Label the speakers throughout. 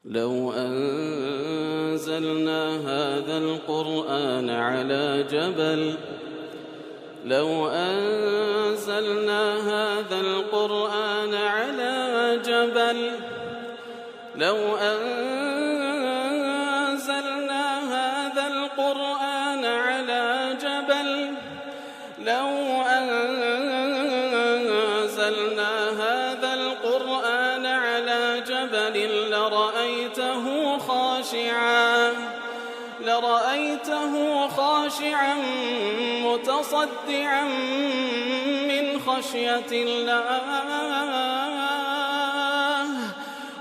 Speaker 1: لو أنزلنا هذا القرآن على جبل لرأيته خاشعا متصدعا من خشية الله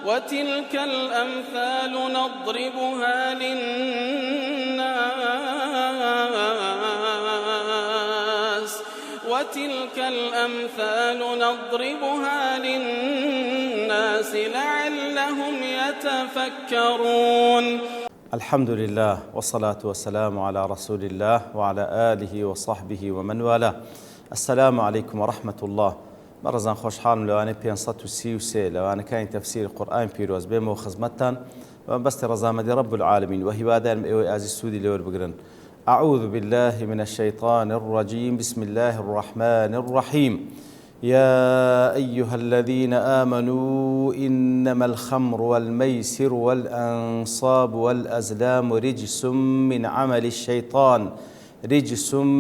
Speaker 1: وتلك الأمثال نضربها للناس لعلهم يتفكرون.
Speaker 2: الحمد لله والصلاة والسلام على رسول الله وعلى آله وصحبه ومن والاه. السلام عليكم ورحمة الله. مرزان خوش حالم لواني 533 لواني كان تفسير القرآن بيروز بيمو خزمتان وبست رزامدي رب العالمين وهي وادان ايوي ازي السودي لور بقرن. أعوذ بالله من الشيطان الرجيم. بسم الله الرحمن الرحيم. يا أيها الذين آمنوا إنما الخمر والميسر والأنصاب والأزلام رجس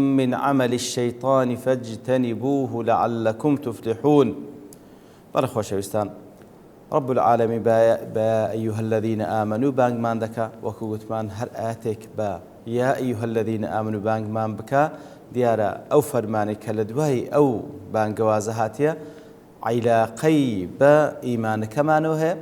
Speaker 2: من عمل الشيطان فاجتنبوه لعلكم تفلحون. برخوا شويستان رب العالمين با أيها الذين آمنوا بانگ مان دكا وكوت مان هر آتك با يا أيها الذين آمنوا بانگ مان بكا دیارە ئەو فەرمانەی کە لە دوای ئەو بانگەوازە هاتیە عیلاقەی بە ئیمانەکەمانەوە هەیە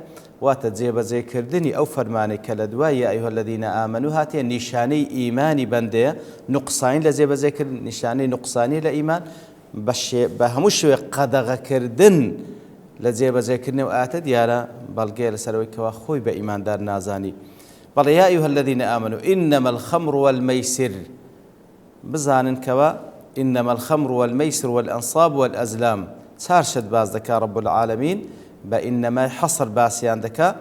Speaker 2: واتە جێبەجێکردنی ئەو فەرمانەی کە لە دوای یا ئەیها الذین ئامنوا هاتیە نیشانەی ئیمانی بەندەیە نوقسانی لە جێبەجێکردن نیشانەی نوقسانی لە ئیمان بە هەموو شوێ قەدەغەکردن لە جێبەجێکردنی و ئاتە دیارە بەڵگەیە لەسەرەوەی کەوا خۆی بە ئیماندار نازانی. بەڵێ یا ئەیها الذین ئامنوا إنما الخمر والميسر بزانن كوا إنما الخمر والميسر والأنصاب والأزلام تارشد باز دكا رب العالمين بإنما حصر باسيان دكا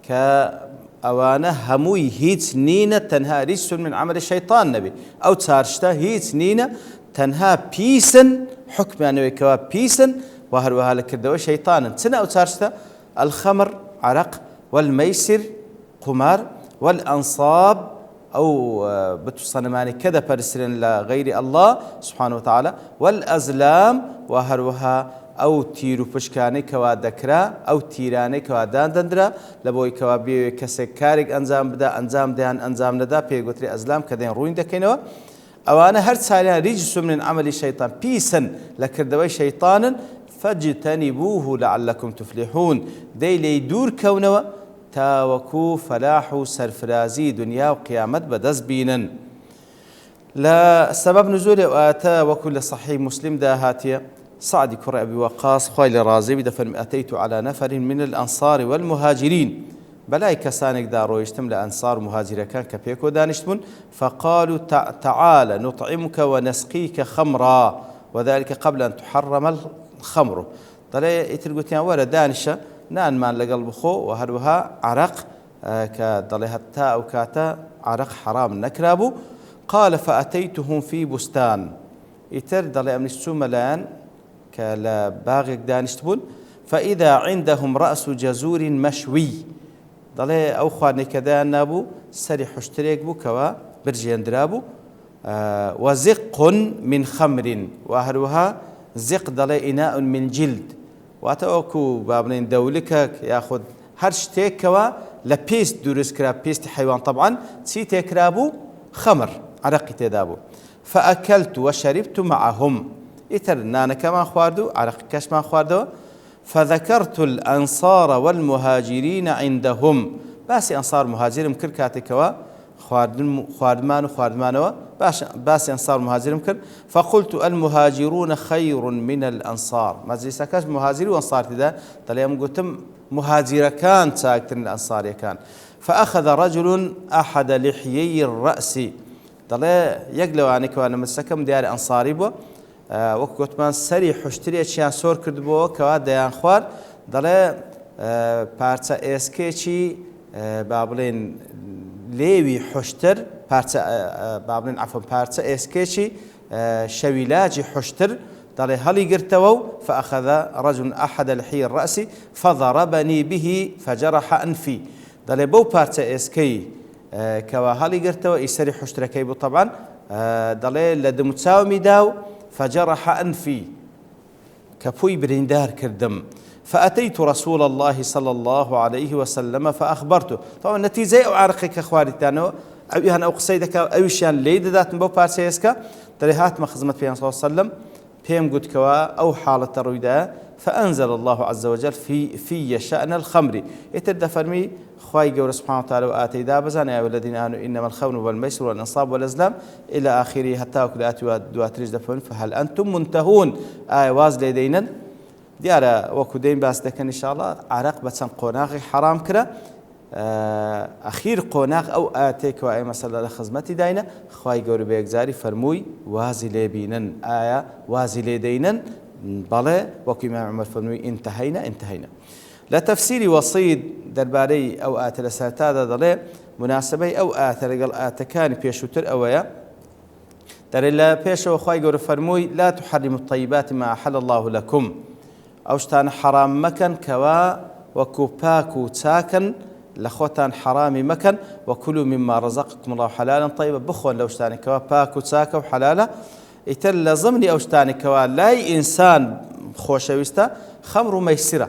Speaker 2: كأوانا هموي هيت نينة تنها رجس من عمل الشيطان نبي أو تارشتا هيت نينة تنها بيسن حكم يعني كوا بيسن وهروها لكردوا شيطانا تنا أو تارشتا الخمر عرق والميسر قمار والأنصاب أو بتصنماني كذا برسلن لغير الله سبحانه وتعالى والأزلام وهروها أو تيرو بشكاني كوا دكرا أو تيراني كوا داندندرا لبوي كوا بي كسكارك أنزام بدا أنزام دهان أنزام ندا بيغوتري أزلام كدين روين دكينوا أوانا هر ساليان رجس من عمل الشيطان بيسن لكردوي شيطانا فاجتنبوه لعلكم تفلحون دي ليدور كونوا تاوكو فلاح سرفرازي دنيا وقيامت بدز بينن. لا سبب نزول وآتا وكل صحيح مسلم دا هاتيا سعد كرة أبي وقاص خويل رازي بدفن أتيت على نفر من الأنصار والمهاجرين بلاي كسانك دارو يشتم لأنصار مهاجر كان كبيكو دانشتمون فقالوا تعال نطعمك ونسقيك خمرا وذلك قبل أن تحرم الخمر. طلع يترقوتين ورا دانشة نان مان لقلب خو وهروها عرق كضلها التاء أو كاتا عرق حرام نكرابو. قال فأتيتهم في بستان يتر ضلي أمن السوملان كلا باغك دانشتبون فإذا عندهم رأس جزور مشوي ضلي أو خواني كذا نابو سري حشتريك بو كوا برجي اندرابو وزق من خمر وهروها زق ضلي إناء من جلد واتوكو بابنين دولكك ياخذ هر شتيك كوا لبيست دورس كرا بيست حيوان طبعا تسيتي كرابو خمر عرقي تدابو فأكلت وشربت معهم إتر نانا كما خواردو عرق كاش ما خواردو فذكرت الأنصار والمهاجرين عندهم باسي أنصار مهاجرين مكر كاتي كوا خواردمان باسي أنصار مهاجرين مكر فقلت المهاجرون خير من الأنصار ما زي سكاش مهاجري وأنصار تدا طلعهم قلتم مهاجر كان تاكتن الأنصار كان فأخذ رجل أحد لحيي الرأس طلع يقلوا عنك وأنا مسكم ديار أنصاري بو وقت ما سري حشتري أشياء سور كردبو كوا ديان خوار طلع بارتا إسكيتشي با بڵێن لێوی حوشتر با بڵێن عەفوەن پارچە ئێسکێکی شەویلاجی حوشتر دەڵێ هەڵی گرتەوە و فأخذ رجل أحد الحي الرأس فضربني به فجرح أنفي دەڵێ بەو پارچە ئێسکەی کەوا هەڵی گرتەوە ئیسەری حوشترەکەی بوو طبعا دەڵێ لە دموچاومی دا و فجرح أنفي كفوي بريندار كردم فأتيت رسول الله صلى الله عليه وسلم فأخبرته طبعا نتيجة أو عرقي كخواري تانو أو يهان أو قصيدك أو شان ليد ذات مبو بارسيسكا تريهات مخزمة في صلى الله عليه وسلم بهم قد كوا أو حالة الرويدة فأنزل الله عز وجل في شأن الخمر يتدى فرمي خواهي قول سبحانه وتعالى وآتي دابزان يا الذين آمنوا إنما الخمر والميسر والأنصاب والأزلام إلى آخره حتى وكلات دواتريج دفن فهل أنتم منتهون واز لدينا دیارە وەکو دەین باس دەکەن ئینشاءڵڵا عەرەق بە چەند قۆناغی حرام کرا ئەخیر قۆناغ ئەو ئاتێکەوە ئێمە مەسەلە لە خزمەتی داینە خوای گەورە بە یەکجاری فەرمووی وازی لێ بینن ئایا وازی لێ دەینن بەڵێ وەکو ئیمام عومەر فەرمووی ئینتەهەینە لە تەفسیری وەسیید دەربارەی ئەو ئاتە لە سەرتادا دەڵێ مناسبەی ئەو ئاتە لەگەڵ ئاتەکانی پێشووتر ئەوەیە دەرێ لە پێشەوە خوای گەورە فەرمووی لا تحرموا الطيبات ما أحل الله لكم ئەو شتانە حرام مەکەن کەوا وەکو پاک و چاکن لە خۆتان حرامی مەکەن وەکولوا مما رزقكم الله حلالا طيبا بخۆن لەو شتانی کەوا پاک و چاکە و حلالە ئیتر لە ضمنی ئەو شتانی کەوا لای ئینسان خۆشەویستە خەمر و مەیسرە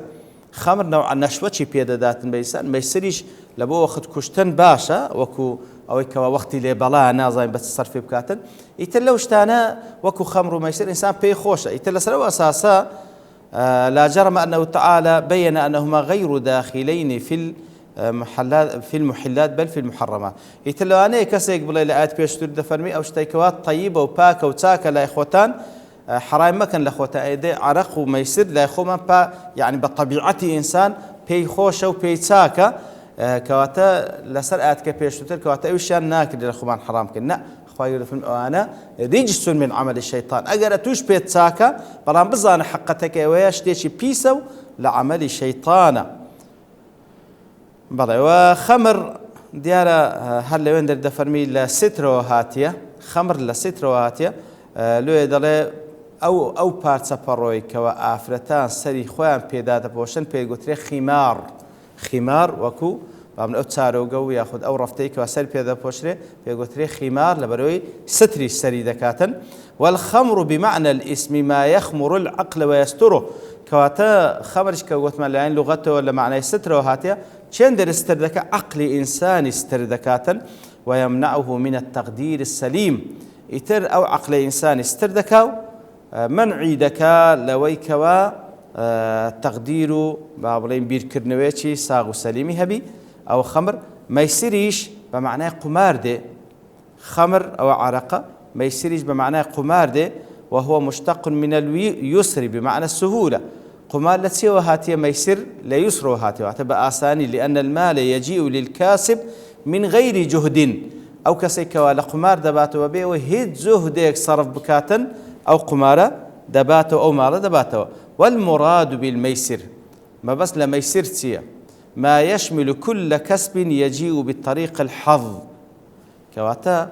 Speaker 2: خەمر نەوعا نەشوەچی پێدەداتن بە ئینسان مەیسریش لە بۆ وەخت کوشتن باشە وەکو ئەوەی کەوا وەختی لێ بەڵایە نازانین بە چ سەرفێ بکاتن ئیتر لەو شتانە وەکو خەمر و مەیسر ئینسان پێی خۆشە ئیتر لەسەر ئەو ئەساسە لا جرم أنه تعالى بين أنهما غير داخلين في المحلات بل في المحرمات يتلواني كسيك بلا لآيات بيشتر دفرمي أو شتيكوات طيبة وباكة وتاكة لا إخوتان حرام مكان لأخوتان أيدي عرق وميسر لا إخوان يعني بطبيعة إنسان بي خوشة وبي تاكة كواتا لسر آيات كبيشتر كواتا أيشان ناكد لأخوان حرام كنا خواهي في الأوانا رجس من عمل الشيطان أجر توش بيت ساكا بلان بزان حقتك وياش تيشي بيسو لعمل الشيطان بلى وخمر ديارة هل لو اندر دفرمي لسترو هاتية خمر لسترو هاتية لو يدلي أو بارتسا باروي كوا آفرتان سري خوان بيدادا بوشن بيقوتري خمار وكو بابن أو تساروقو ياخذ أو رفتيك وسر بيدا بوشري بيقوتري خمار لبروي ستري سري دكاتا والخمر بمعنى الاسم ما يخمر العقل ويستره كواتا خمرش كوت مالين لغته ولا معنى ستره هاتيا شندر استردك عقل إنسان استردكاتا ويمنعه من التقدير السليم يتر أو عقل إنسان استردكاو منعي دكا لويكوا تقدير بابلين بير كرنويتشي ساغو سليمي هبي أو خمر ما يصيريش بمعنى قمار دي خمر أو عرقة ما يصيريش بمعنى قمار دي وهو مشتق من اليسر بمعنى السهولة قمار لا تسوى هاتية ما يصير لا يسر هاتية واعتبر آساني لأن المال يجيء للكاسب من غير جهد أو كسيكوا لقمار دباتو وبيه وهيد زهدك صرف بكاتا أو قمارة دباتو أو مال دباتو والمراد بالميسر ما بس لما يصير تسيه ما يشمل كل كسب يجيء بالطريق الحظ كواتا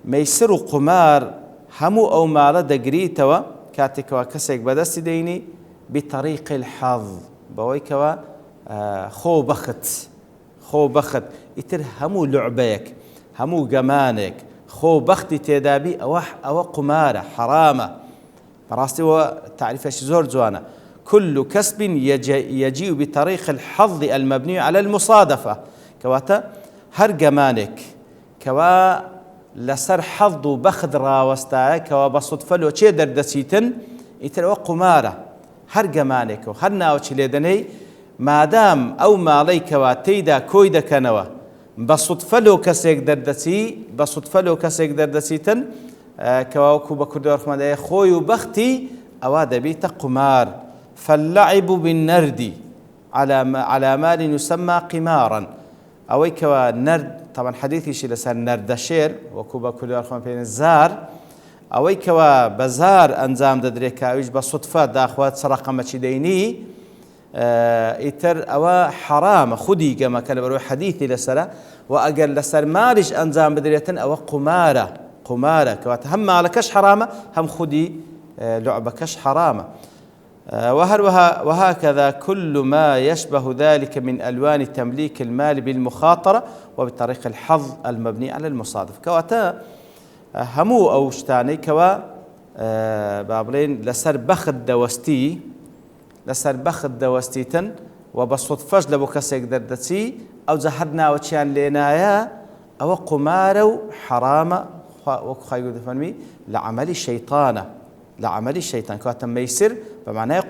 Speaker 2: ميسر قمار همو أو مالا دقريتوا كاتكوا كسيك بدست ديني بطريق الحظ بويكوا خو بخت يتر همو لعبيك همو جمانك خو بختي تدابي أو قمارة حرامة براستي وتعريف زور جوانا كل كسب يجيء بطريق الحظ المبني على المصادفة كواتا هر جمانك كوا لسر حظ بخذ راوستا كوا بصدفة لو شيء دردسيتن يتلو قمارة هر جمانك وهر ناوتش ليدني ما دام أو ما عليك واتيدا كويدا كنوا بصدفة لو كسيك دردسيتن كوا كوبا كردور خمدا خوي وبختي أواد بيت قمار فاللعب بالنرد على مال يسمى قمارا أويك نرد طبعا حديثي شي لسان نردشير وكوبا كل أرخم بين الزار أويك بزار أنزام ددريكا ويش بصدفة داخوات سرقة مشيديني ئیتر ئەوە حرامە خودی گەمەکە لە بەرەوەی حەدیثی لەسەرە و ئەگەر لەسەر مالیش ئەنجام بدرێتن ئەوە قمارە کەواتە هەم ماڵەکەش حرامە هەم خودی لعبەکەش حرامە. وهكذا كل ما يشبه ذلك من ألوان تمليك المال بالمخاطرة وبطريق الحظ المبني على المصادف. كواتا همو أو شتاني كوا بابلين لسر بخد دوستيتن وبالصدفة لبو كسيك دردتي أو زهرنا وشيان لينايا أو قمار وحرام وخايقو دفنمي لعمل الشيطان كواتا ميسر بمعنى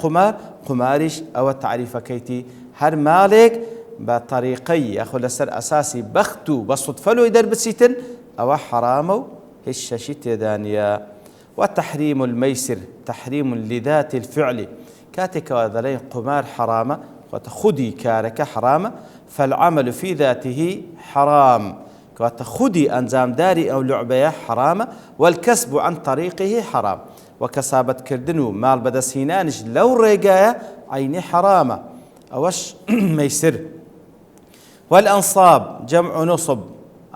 Speaker 2: قمارش أو التعريف كيتي هر مالك بطريقي أخو لسر أساسي بختو بالصدفة لو يدر بسيتن أو حرامو هشاشيت دانيا. وتحريم الميسر تحريم لذات الفعل كاتك وذلين قمار حرامة وتخدي كارك حرامة فالعمل في ذاته حرام وتخدي أنزام داري أو لعبة حرامة والكسب عن طريقه حرام وكسابة كردنو مال بدسينانش لو رقايا عيني حرامة أوش ميسر. والأنصاب جمع نصب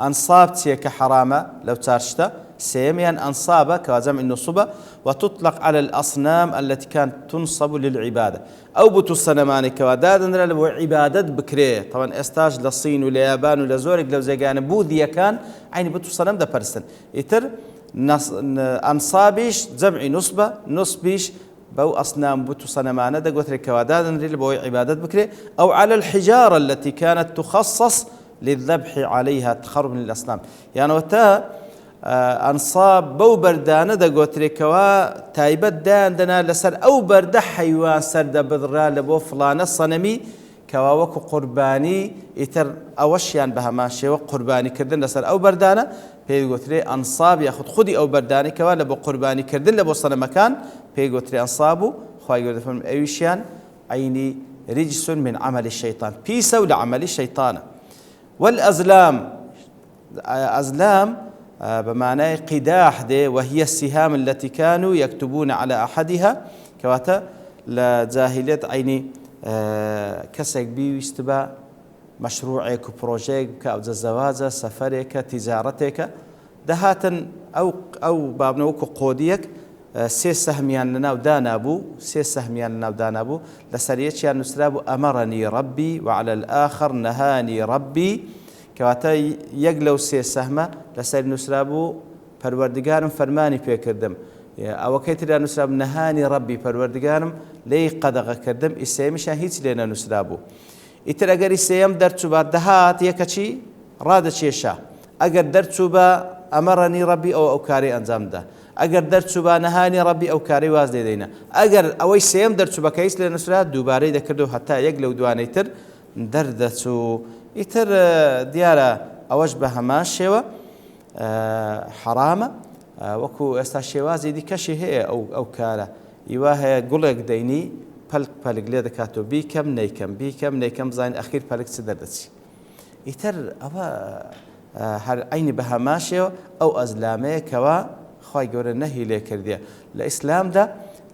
Speaker 2: أنصاب تيك حرامة لو تارشتا سيميان أنصابة كجمع النصبة وتطلق على الأصنام التي كانت تنصب للعبادة أو بتو الصنمان كوداد لو عبادة بكري طبعا استاج للصين واليابان ولزورق لو زيقان بوذية كان عين بتو الصنم ده برسن يتر أنصابيش جمع نصبيش بو أصنام بتو صنمان ده قلت لك كوداد لو عبادة بكري أو على الحجارة التي كانت تخصص للذبح عليها تخرب من الأصنام يعني وتا أنصاب بو بردانة دا قوتريكوا تايبت داندنا لسر أو برد حيوان سرد بذرا لبو فلان الصنمي كوا وكو قرباني يتر أوشيان بها ماشي وقرباني كردن لسر أو بردانة بي قوتري أنصاب ياخد خدي أو برداني كوا لبو قرباني كردن لبو صنمكان بي قوتري أنصابو خواهي قوتري فهم أيوشيان عيني رجس من عمل الشيطان بيسو لعمل الشيطان. والأزلام أزلام بمعنى قداح دي وهي السهام التي كانوا يكتبون على أحدها كواتا لجاهلية عيني كسك بيستبا مشروعك وبروجيك أو زواجة سفرك تجارتك دهاتا أو بابنوك قوديك سيس سهميان لنا ودانابو لسريتش يعني نسرابو أمرني ربي وعلى الآخر نهاني ربي كواتا يقلو سيس سهمة لسر نسرابو پروردگارم فرماني پێکردم ئەوە کەیترا نووسراب نەهانی ڕەبی پەروەردگارم لێی قەدەغە کردم ئیسێمیشان هیچ لێ نەنووسرابوو. ئیتر ئەگەر ئیسێم دەرچوو بە دەهات یەکەچی ڕادەچێشە ئەگەر دەرچوو بە ئەمەڕەنی ڕەبی ئەو کارەی ئەنجامدا ئەگەر دەرچوو بە نەهانی ڕەبی ئەو کارەی واز لێدەینە ئەگەر ئەوەی سێم دەرچوو بە کە هیچ لێ نووسرا دووبارەی دەکرد و هەتا یەک لەو دوانەی تر دەردەچوو. ئیتر دیارە ئەوەش بە هەمان شێوە حرامە وەکو ئێستا شێوازی دیکەشی هەیە ئەو کارە ئیوا هەیە گوڵێک دەینی پەلک لێ دەکاتەوە بیکەم نەیکەم زانین ئەخیر پەلک چ دەردەچی. ئیتر ئەوە هەر عینی بە هەمان شێوە ئەو ئەزلامەیە کەوا خی گەورە نەهی لێ کردیە لە ئیسلامدا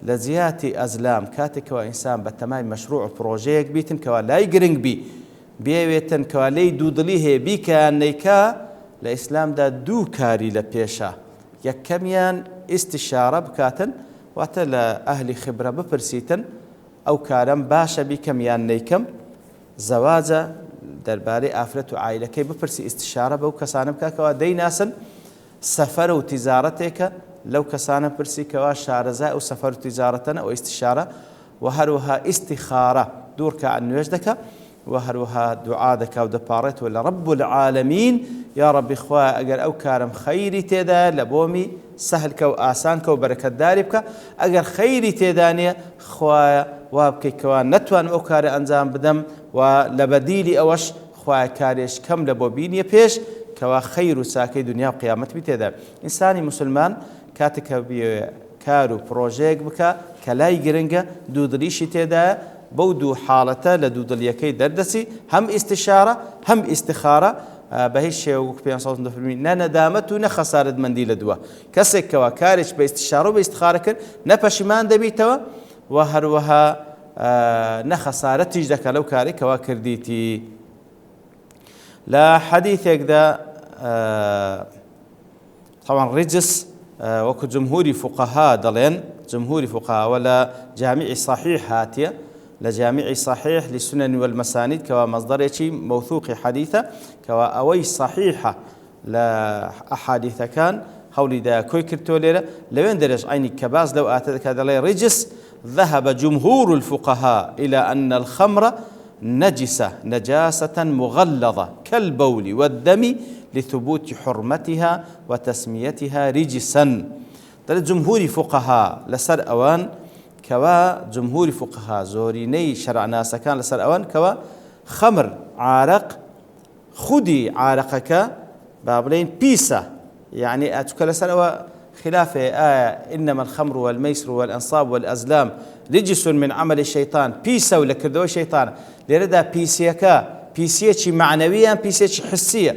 Speaker 2: لە جیاتی ئەزلام کاتێکەوە ئینسان بە تەمای مەشروع پرۆژەیەک بیتن کەوا لای گرنگ بی بێوێتن کەوا لێی دوودڵی هەیە بیکەیان نەیکا لە ئیسلامدا دوو کاری لە پێشە یەکەمیان ئیستیشارە بکاتن واتە لە ئەهلی خبرە بپرسیتن ئەو کارەم باشە بیکەم یان نەیکەم زەواجە دەربارەی ئافرەت و عایلەکەی بپرسی ئیستیشارە بەو کەسانە بکەکەوە دەیناسن سەفەر و تیجارەتێکە لەو کەسانە پرسی کەوا شارەزای ئەو سەفەر و تیجارەتەنە ئەو ئیستیشارە و هەروەها ئیستیخارە دوورکە عن نوێژ دەکە وهروها دعاء دكا ودبارت ولا رب العالمين يا ربي خواه اگر او كارم خيري تيدا لبومي سهل كو آسان كو بركة داري بك اگر خيري تيدانية خواه وابكي كوان نتوان او كاري انزام بدم ولبديلي اوش خواه كاريش كم لبوبيني بيش كوا خير ساكي دنيا وقيامت بتيدا انساني مسلمان كاتك كارو بروجيك بك كلاي جرنجا دودريشي تيدا بودو حالته لدودليكي دردسي هم استشارة هم استخارة بهيش شيء وقت بيان صوت دفرمي ندامت ونخسارة منديل دوا كسك كوا كارش باستشارة وباستخارة كر نبشمان دبيتوا وهروها نەخەسارەتیش دەکە لەو کارێک کەوا کردیتی. لە حەدیثێکدا طبعا ڕجس وەکو جمهوری فقها دەڵێن، جمهوری فقها ولا جامعی صحيح هاتیە لە جامعی صحيح لسنن والمسانید کەوا مەصدرێکی موثوقی حەدیثە کەوا ئەوەی صحیحە لە ئەحادیثەکان هەوڵیدا کۆی کردتۆ لێرە لەوێن دەرێژ عینی کە باز لەو ئاتە دەکات دەڵێ ڕجس ذهب جمهور الفقهاء إلى أن الخمر نجاسة مغلظة كالبول والدم لثبوت حرمتها وتسميتها رجسا. دەڵێت جمهوری فقهاء لەسەر ئەوان کەوا جمهوری فقهاء زۆرینەی شەرعناسەکان لەسەر ئەوان کەوا خەمر عارق خودی عارقەکە با بڵێن پیسە، يعني ئەچکە لەسەر ئەوە خلافه إنما الخمر والميسر والأنصاب والأزلام رجس من عمل الشيطان بيسا ولا كردو الشيطان ليردا بيسيكا بيسيتشي معنويا بيسيتشي حسية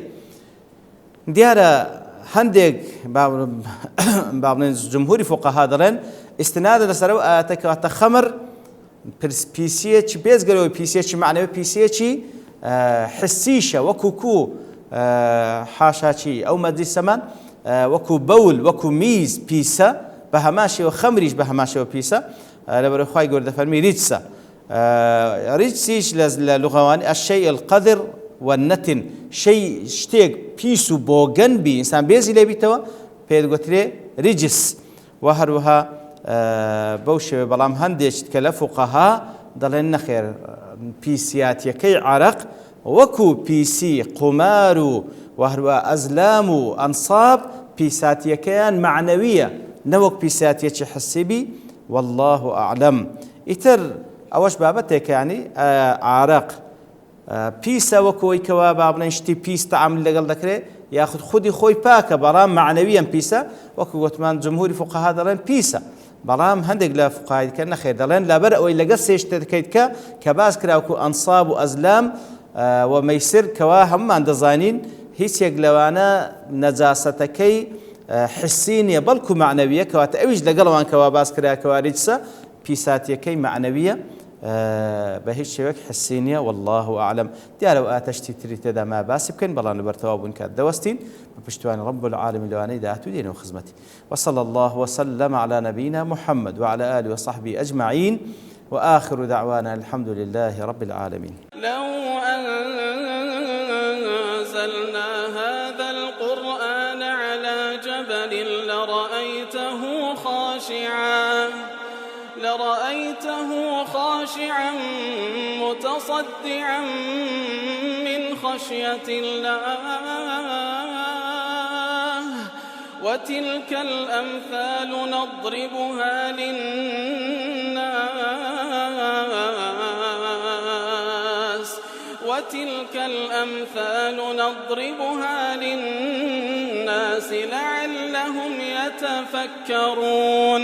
Speaker 2: ديارة هندق باب جمهوري فقهاء درن استنادا لسرو آتك خمر بيسيتشي بيزغلو بيسيتشي معنوي بيسيتشي حسيشة وكوكو حاشاتشي أو مدري سمان وەکو بەول وەکو میز پیسە بە هەماشەوە خەمریش بە هەماشەوە پیسە لەبەرەوەی خوای گەورە دەفەرمی ریجسە. ریجسیش لە لوغەوانی الشەیء القەدر والنەتن شتێک پیس و بۆگەن بی ئینسان بێزی لێ بیتەوە پێ دەگوترێ ریجس. و هەروەها بەو شێوەیە بەڵام هەندێک کە لە فوقەها دەڵێن نەخێر پیسیاتیەکەی عەرەق وەکو پیسی قومار و هەروە ئەزلام و ئەنساب پیساتیەکەیان معنەویە نەوەک پیساتیەکی حسیبی والله ئەعلەم. ئیتر ئەوەش بابەتێک ینی عارق پیسە وەکۆی کەوا با بڵێن شتی پیس تەعامل لەگەڵ دەکرێت یاخود خودی خۆی پاکە بەڵام معنەویان پیسە وەکو گوتمان جمهوری فقها دەڵێن پیسە، بەڵام هەندێک لە فقهای دیکە نەخێر دەڵێن لەبەر ئەوەی لەگەڵ سێ شتێک دەکەیت کە باس کراوەکو ئەنساب و ئەزلام و مەیسر کەوا هەمومان دەزانین هیچێک لەوانە نەجاسەتەکەی حسی نییە بەڵکو معنەویە کەواتە ئەویش لەگەڵەوان کەوا باس کراکەوا ریجسە پیساتیەکەی معنەویە بە هیچ شێوەیەک حسی نییە والله ئەعلەم. دیارە ئەو ئاتەشتی تری تێدا ما باسی بکەین بەڵام لەبەرتەواو بوون کات دەوەستین بە پشتیوانی رب العالمین لەوانەی داهاتوو دێنەوە خزمەتی. وصلى الله وسلم على نبينا محمد وعلى آله وصحبه أجمعين وآخر دعوانا الحمد لله رب العالمين.
Speaker 1: لو أنزلنا هذا القرآن على جبل لرأيته خاشعا متصدعا من خشية الله وتلك الأمثال نضربها للناس لعلهم يتفكرون.